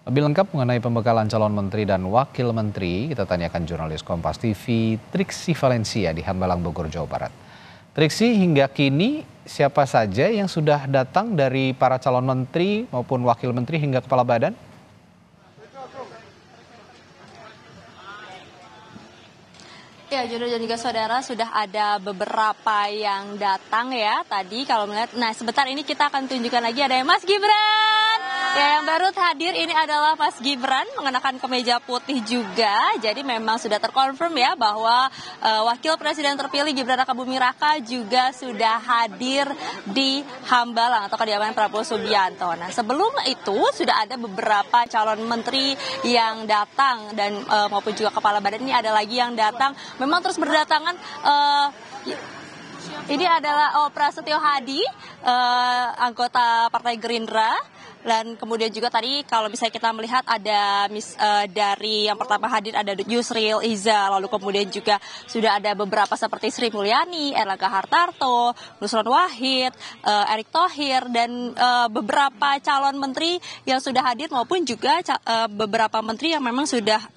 Lebih lengkap mengenai pembekalan calon menteri dan wakil menteri, kita tanyakan jurnalis Kompas TV Triksi Valencia di Hambalang, Bogor, Jawa Barat. Triksi, hingga kini siapa saja yang sudah datang dari para calon menteri maupun wakil menteri hingga kepala badan? Ya, Jono dan juga saudara, sudah ada beberapa yang datang ya tadi kalau melihat. Nah, sebentar ini kita akan tunjukkan lagi ada Mas Gibran. Ya, yang baru hadir ini adalah Mas Gibran mengenakan kemeja putih juga. Jadi memang sudah terkonfirm ya bahwa Wakil Presiden terpilih Gibran Rakabuming Raka juga sudah hadir di Hambalang atau kediaman Prabowo Subianto. Nah, sebelum itu sudah ada beberapa calon menteri yang datang dan maupun juga kepala badan ini ada lagi yang datang. Memang terus berdatangan. Ini adalah Prasetyo Hadi, anggota Partai Gerindra. Dan kemudian juga tadi kalau misalnya kita melihat ada dari yang pertama hadir ada Yusril Iza, lalu kemudian juga sudah ada beberapa seperti Sri Mulyani, Erlangga Hartarto, Nusron Wahid, Erick Thohir, dan beberapa calon menteri yang sudah hadir maupun juga beberapa menteri yang memang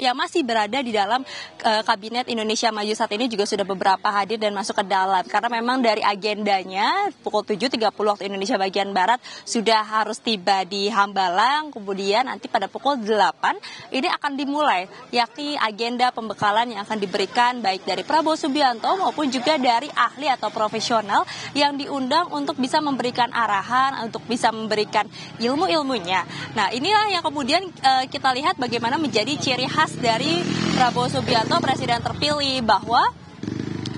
yang masih berada di dalam kabinet Indonesia Maju saat ini juga sudah beberapa hadir dan masuk ke dalam. Karena memang dari agendanya pukul 7.30 waktu Indonesia bagian Barat sudah harus tiba di Hambalang, kemudian nanti pada pukul 8 ini akan dimulai, yakni agenda pembekalan yang akan diberikan baik dari Prabowo Subianto maupun juga dari ahli atau profesional yang diundang untuk bisa memberikan arahan, untuk bisa memberikan ilmu-ilmunya. Nah, inilah yang kemudian kita lihat bagaimana menjadi ciri khas dari Prabowo Subianto, Presiden terpilih, bahwa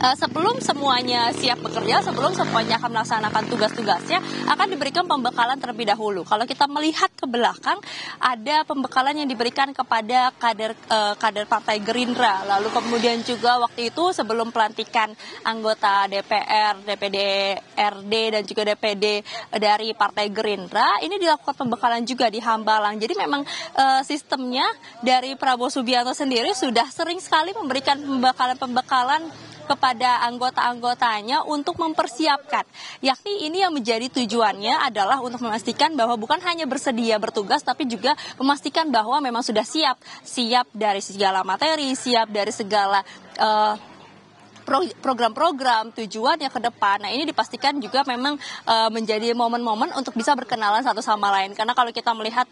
sebelum semuanya siap bekerja, sebelum semuanya akan melaksanakan tugas-tugasnya, akan diberikan pembekalan terlebih dahulu. Kalau kita melihat ke belakang, ada pembekalan yang diberikan kepada kader Partai Gerindra. Lalu kemudian juga waktu itu sebelum pelantikan anggota DPR, DPD RD, dan juga DPD dari Partai Gerindra, ini dilakukan pembekalan juga di Hambalang. Jadi memang sistemnya dari Prabowo Subianto sendiri sudah sering sekali memberikan pembekalan kepada anggota-anggotanya untuk mempersiapkan. Yakni ini yang menjadi tujuannya adalah untuk memastikan bahwa bukan hanya bersedia bertugas, tapi juga memastikan bahwa memang sudah siap dari segala materi, siap dari segala program-program tujuannya ke depan. Nah, ini dipastikan juga memang menjadi momen-momen untuk bisa berkenalan satu sama lain. Karena kalau kita melihat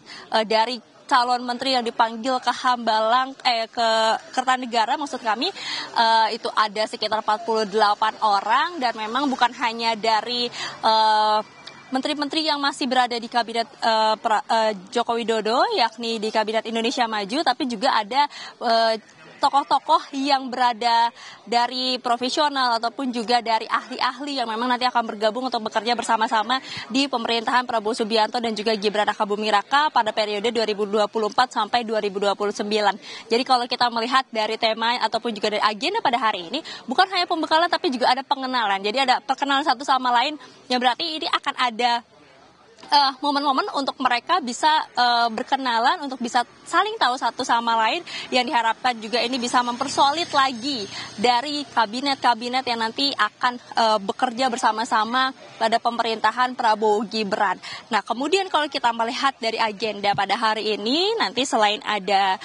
dari calon menteri yang dipanggil ke Hambalang, ke Kertanegara maksud kami, itu ada sekitar 48 orang, dan memang bukan hanya dari menteri-menteri yang masih berada di kabinet Joko Widodo, yakni di kabinet Indonesia Maju, tapi juga ada tokoh-tokoh yang berada dari profesional ataupun juga dari ahli-ahli yang memang nanti akan bergabung untuk bekerja bersama-sama di pemerintahan Prabowo Subianto dan juga Gibran Rakabuming Raka pada periode 2024 sampai 2029. Jadi kalau kita melihat dari tema ataupun juga dari agenda pada hari ini, bukan hanya pembekalan tapi juga ada pengenalan. Jadi ada perkenalan satu sama lain, yang berarti ini akan ada momen-momen untuk mereka bisa berkenalan, untuk bisa saling tahu satu sama lain, yang diharapkan juga ini bisa mempersolid lagi dari kabinet-kabinet yang nanti akan bekerja bersama-sama pada pemerintahan Prabowo Gibran. Nah, kemudian kalau kita melihat dari agenda pada hari ini, nanti selain ada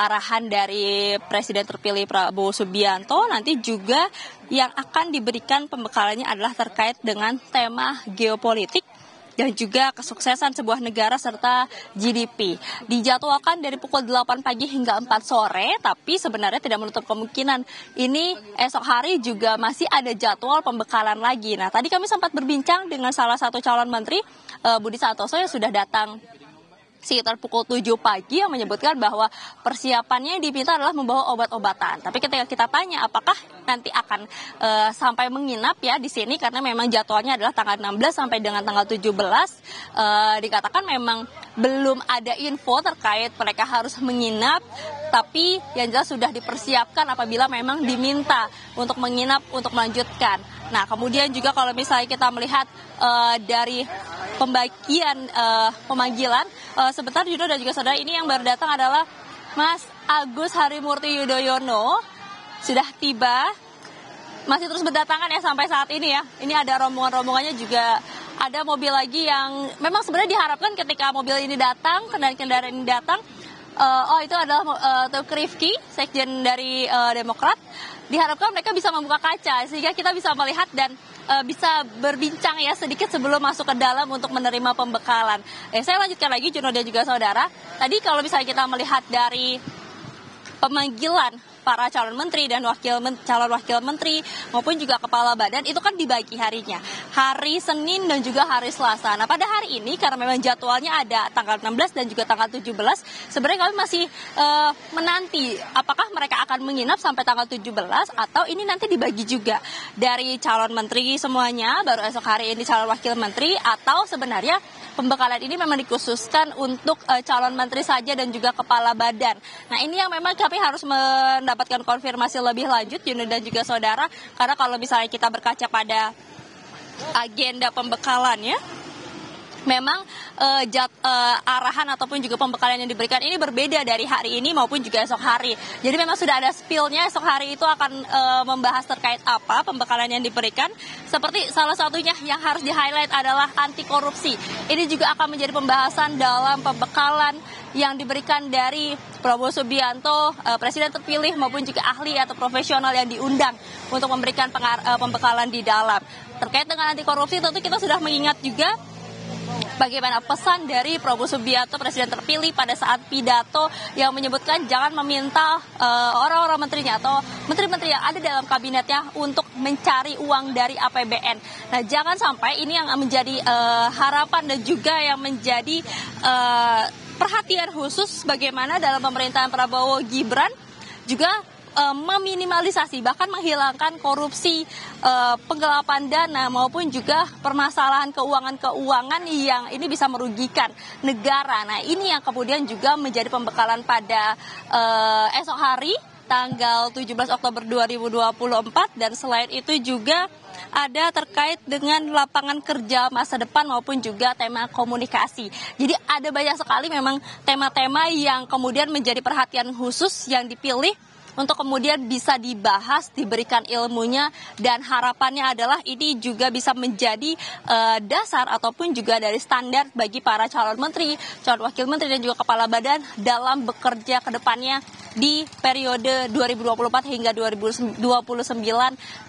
arahan dari Presiden terpilih Prabowo Subianto, nanti juga yang akan diberikan pembekalannya adalah terkait dengan tema geopolitik dan juga kesuksesan sebuah negara serta GDP. Dijadwalkan dari pukul 8 pagi hingga 4 sore, tapi sebenarnya tidak menutup kemungkinan ini esok hari juga masih ada jadwal pembekalan lagi. Nah, tadi kami sempat berbincang dengan salah satu calon menteri, Budi Santoso, yang sudah datang sekitar pukul 7 pagi, yang menyebutkan bahwa persiapannya yang diminta adalah membawa obat-obatan. Tapi ketika kita tanya apakah nanti akan sampai menginap ya di sini, karena memang jadwalnya adalah tanggal 16 sampai dengan tanggal 17, dikatakan memang belum ada info terkait mereka harus menginap, tapi yang jelas sudah dipersiapkan apabila memang diminta untuk menginap untuk melanjutkan. Nah, kemudian juga kalau misalnya kita melihat dari pemanggilan, sebentar Yudo dan juga saudara, ini yang baru datang adalah Mas Agus Harimurti Yudhoyono, sudah tiba, masih terus berdatangan ya sampai saat ini ya. Ini ada rombongan-rombongannya juga ada mobil lagi yang memang sebenarnya diharapkan ketika mobil ini datang, kendaraan ini datang, itu adalah Teuku Rifki, sekjen dari Demokrat. Diharapkan mereka bisa membuka kaca sehingga kita bisa melihat dan bisa berbincang ya sedikit sebelum masuk ke dalam untuk menerima pembekalan. Saya lanjutkan lagi, Juno dan juga saudara. Tadi kalau misalnya kita melihat dari pemanggilan para calon menteri dan calon wakil menteri maupun juga kepala badan itu kan dibagi harinya. Hari Senin dan juga hari Selasa. Nah, pada hari ini karena memang jadwalnya ada tanggal 16 dan juga tanggal 17, sebenarnya kami masih menanti apakah mereka akan menginap sampai tanggal 17 atau ini nanti dibagi juga dari calon menteri semuanya, baru esok hari ini calon wakil menteri, atau sebenarnya pembekalan ini memang dikhususkan untuk calon menteri saja dan juga kepala badan. Nah, ini yang memang kami harus mendapatkan konfirmasi lebih lanjut, Yuni dan juga saudara, karena kalau misalnya kita berkaca pada agenda pembekalannya, memang arahan ataupun juga pembekalan yang diberikan ini berbeda dari hari ini maupun juga esok hari. Jadi memang sudah ada spill-nya, esok hari itu akan membahas terkait apa pembekalan yang diberikan. Seperti salah satunya yang harus di-highlight adalah anti korupsi. Ini juga akan menjadi pembahasan dalam pembekalan yang diberikan dari Prabowo Subianto, Presiden terpilih maupun juga ahli atau profesional yang diundang untuk memberikan pembekalan di dalam. Terkait dengan anti korupsi tentu kita sudah mengingat juga bagaimana pesan dari Prabowo Subianto, Presiden terpilih pada saat pidato yang menyebutkan jangan meminta orang-orang menterinya atau menteri-menteri yang ada dalam kabinetnya untuk mencari uang dari APBN. Nah, jangan sampai ini yang menjadi harapan dan juga yang menjadi perhatian khusus bagaimana dalam pemerintahan Prabowo Gibran juga meminimalisasi bahkan menghilangkan korupsi, penggelapan dana maupun juga permasalahan keuangan yang ini bisa merugikan negara. Nah, ini yang kemudian juga menjadi pembekalan pada esok hari tanggal 17 Oktober 2024, dan selain itu juga ada terkait dengan lapangan kerja masa depan maupun juga tema komunikasi. Jadi ada banyak sekali memang tema-tema yang kemudian menjadi perhatian khusus yang dipilih untuk kemudian bisa dibahas, diberikan ilmunya, dan harapannya adalah ini juga bisa menjadi dasar ataupun juga dari standar bagi para calon menteri, calon wakil menteri dan juga kepala badan dalam bekerja ke depannya di periode 2024 hingga 2029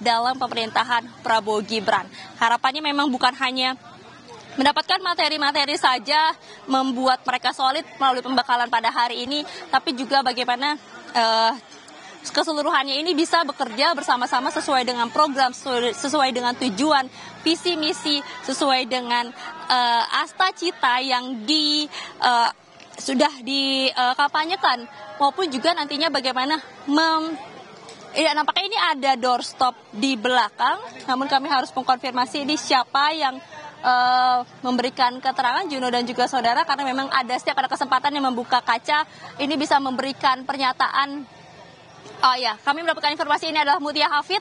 dalam pemerintahan Prabowo Gibran. Harapannya memang bukan hanya mendapatkan materi-materi saja membuat mereka solid melalui pembekalan pada hari ini, tapi juga bagaimana keseluruhannya ini bisa bekerja bersama-sama sesuai dengan program, sesuai dengan tujuan, visi misi, sesuai dengan asta cita yang sudah dikampanyekan, maupun juga nantinya bagaimana nampaknya ini ada doorstop di belakang, namun kami harus mengkonfirmasi ini siapa yang memberikan keterangan, Juno dan juga saudara, karena memang setiap ada kesempatan yang membuka kaca, ini bisa memberikan pernyataan. Oh ya, kami mendapatkan informasi ini adalah Mutia Hafid,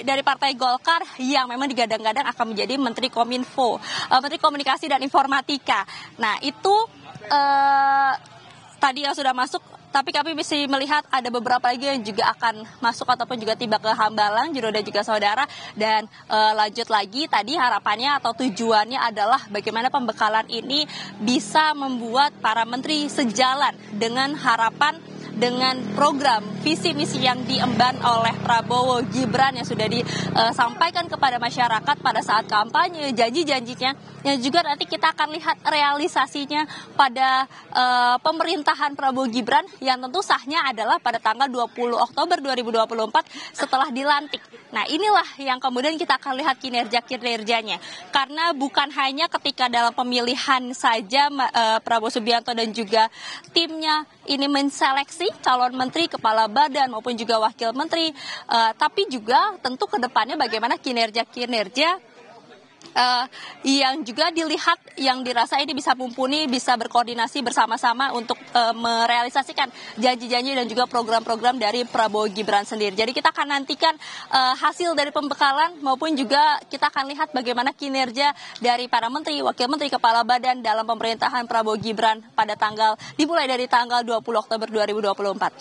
dari Partai Golkar yang memang digadang-gadang akan menjadi Menteri Kominfo, Menteri Komunikasi dan Informatika. Nah, itu tadi yang sudah masuk, tapi kami bisa melihat ada beberapa lagi yang juga akan masuk ataupun juga tiba ke Hambalang, Juno dan juga saudara. Dan lanjut lagi, tadi harapannya atau tujuannya adalah bagaimana pembekalan ini bisa membuat para menteri sejalan dengan harapan, dengan program visi misi yang diemban oleh Prabowo Gibran yang sudah disampaikan kepada masyarakat pada saat kampanye, janji-janjinya, yang juga nanti kita akan lihat realisasinya pada pemerintahan Prabowo Gibran yang tentu sahnya adalah pada tanggal 20 Oktober 2024 setelah dilantik. Nah, inilah yang kemudian kita akan lihat kinerja-kinerjanya, karena bukan hanya ketika dalam pemilihan saja Prabowo Subianto dan juga timnya ini menseleksi calon menteri, kepala badan maupun juga wakil menteri, tapi juga tentu ke depannya bagaimana kinerja-kinerja yang juga dilihat, yang dirasa ini bisa mumpuni, bisa berkoordinasi bersama-sama untuk merealisasikan janji-janji dan juga program-program dari Prabowo Gibran sendiri. Jadi kita akan nantikan hasil dari pembekalan maupun juga kita akan lihat bagaimana kinerja dari para menteri, wakil menteri, kepala badan dalam pemerintahan Prabowo Gibran pada dimulai dari tanggal 20 Oktober 2024.